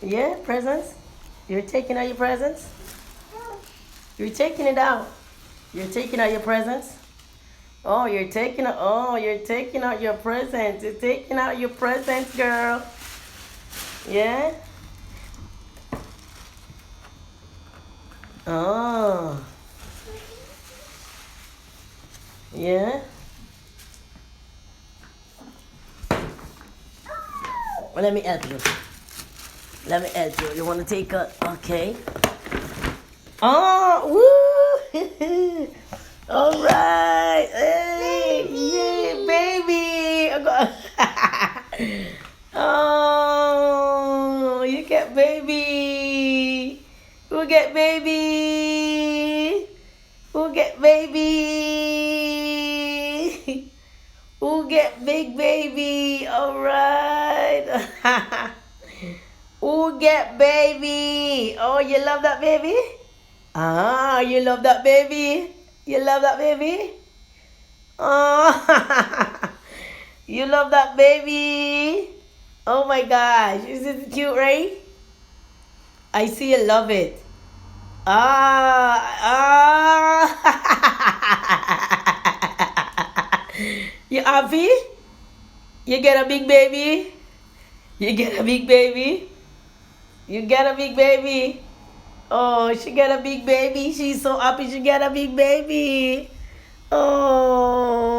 Yeah, presents. You're taking out your presents? You're taking it out. You're taking out your presents? You're taking out your presents. You're taking out your presents, girl. Yeah? Oh. Yeah? Well, let me help you. Let me help you. You want to take a... Okay. Oh, woo! All right. Hey, yeah, baby. Oh, you get baby. Who get baby? Who get baby? Who get big baby? All right. Who get baby? Oh, you love that baby? Ah, you love that baby? You love that baby? Oh, you love that baby? Oh my gosh, is it cute, right? I see you love it. Ah. You happy? You get a big baby? You get a big baby? You get a big baby? Oh, she got a big baby. She's so happy she got a big baby. Oh.